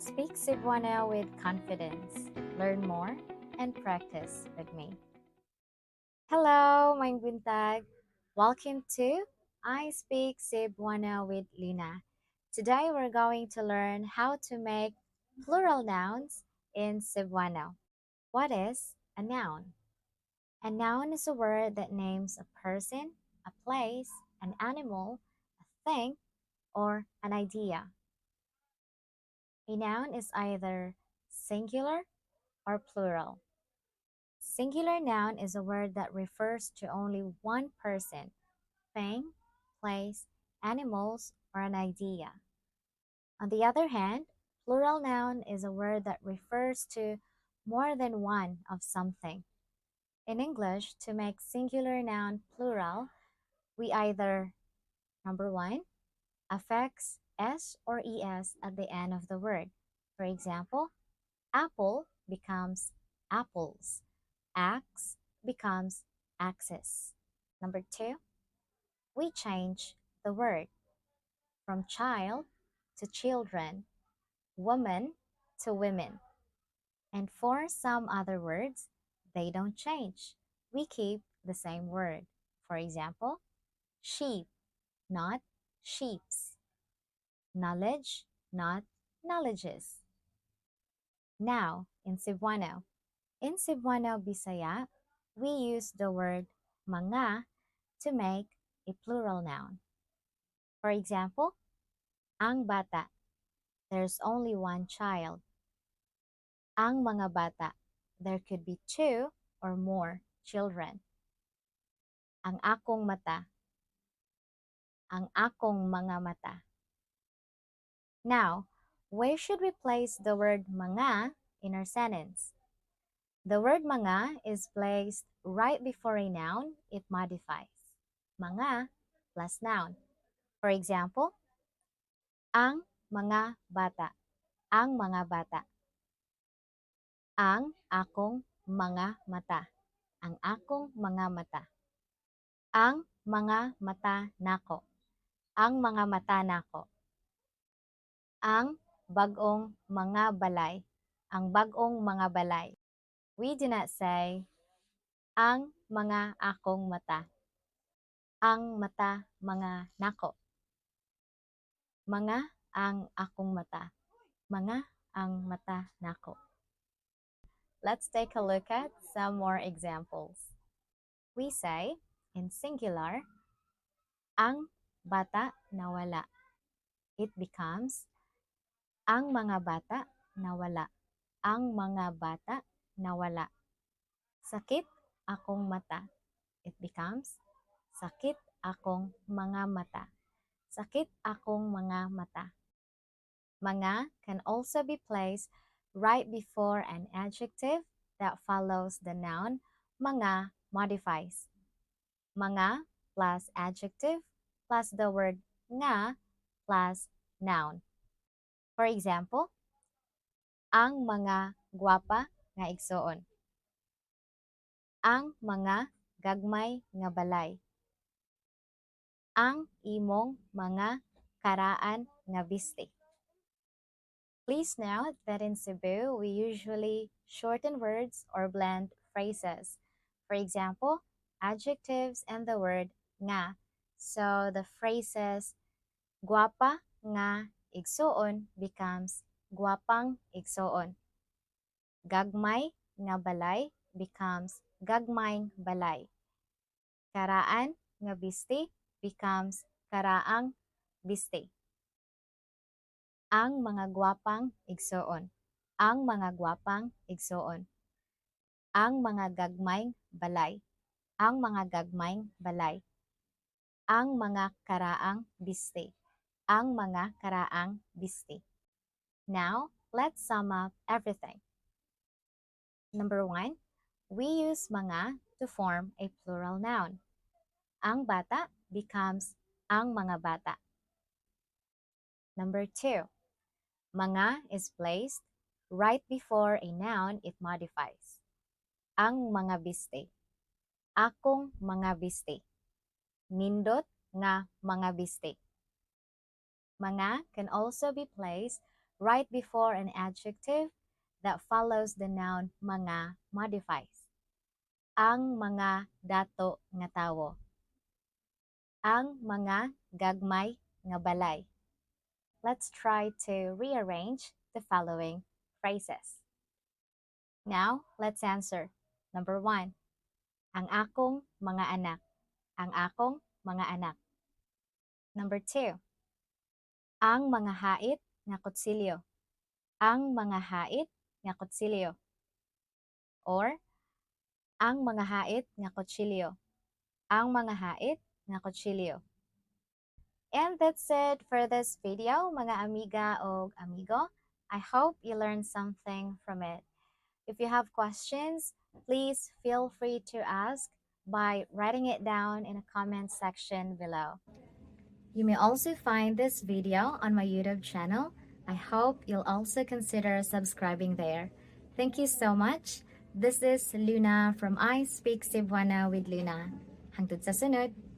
Speak Cebuano with confidence. Learn more and practice with me. Hello, my buntag. Welcome to I Speak Cebuano with Lina. Today we're going to learn how to make plural nouns in Cebuano. What is a noun? A noun is a word that names a person, a place, an animal, a thing, or an idea. A noun is either singular or plural. Singular noun is a word that refers to only one person, thing, place, animals, or an idea. On the other hand, plural noun is a word that refers to more than one of something. In English, to make singular noun plural, we either number one, affix s or es at the end of the word. For example, apple becomes apples. Axe becomes axes. Number two, we change the word from child to children, woman to women. And for some other words, they don't change. We keep the same word. For example, sheep, not sheeps. Knowledge, not knowledges. Now, in Cebuano. In Cebuano, Bisaya, we use the word mga to make a plural noun. For example, ang bata, there's only one child. Ang mga bata, there could be two or more children. Ang akong mata, ang akong mga mata. Now, where should we place the word mga in our sentence? The word mga is placed right before a noun it modifies. Mga plus noun. For example, ang mga bata. Ang mga bata. Ang akong mga mata. Ang akong mga mata. Ang mga mata nako. Ang mga mata nako. Ang bagong mga balay. Ang bagong mga balay. We do not say ang mga akong mata. Ang mata mga nako. Mga ang akong mata. Mga ang mata nako. Let's take a look at some more examples. We say, in singular, ang bata nawala. It becomes, ang mga bata nawala. Ang mga bata nawala. Sakit akong mata. It becomes, sakit akong mga mata. Sakit akong mga mata. Mga can also be placed right before an adjective that follows the noun. Mga modifies. Mga plus adjective plus the word nga plus noun. For example, ang mga gwapa nga igsoon. Ang mga gagmay nga balay. Ang imong mga karaan nga biste. Please note that in Cebu, we usually shorten words or blend phrases. For example, adjectives and the word nga. So the phrases guwapa nga igsoon becomes guwapang igsoon. Gagmay nga balay becomes gagmayng balay. Karaan nga biste becomes karaang biste. Ang mga gwapang igsoon. Ang mga gwapang igsoon. Ang mga gagmayng balay. Ang mga gagmayng balay. Ang mga karaang biste. Ang mga karaang biste. Now, let's sum up everything. Number one, we use mga to form a plural noun. Ang bata becomes ang mga bata. Number two, mga is placed right before a noun it modifies. Ang mga biste. Akong mga biste. Nindot nga mga biste. Mga can also be placed right before an adjective that follows the noun mga modifies. Ang mga dato nga tawo. Ang mga gagmay nga balay. Let's try to rearrange the following phrases. Now, let's answer. Number 1. Ang akong mga anak. Ang akong mga anak. Number 2. Ang mga hait nga kutsilyo. Ang mga hait nga kutsilyo. Or, ang mga hait nga kutsilyo. Ang mga hait nga kutsilyo. And that's it for this video, mga amiga o amigo. I hope you learned something from it. If you have questions, please feel free to ask by writing it down in the comment section below. You may also find this video on my YouTube channel. I hope you'll also consider subscribing there. Thank you so much. This is Luna from I Speak Cebuano with Luna. Hangtod sa sunod!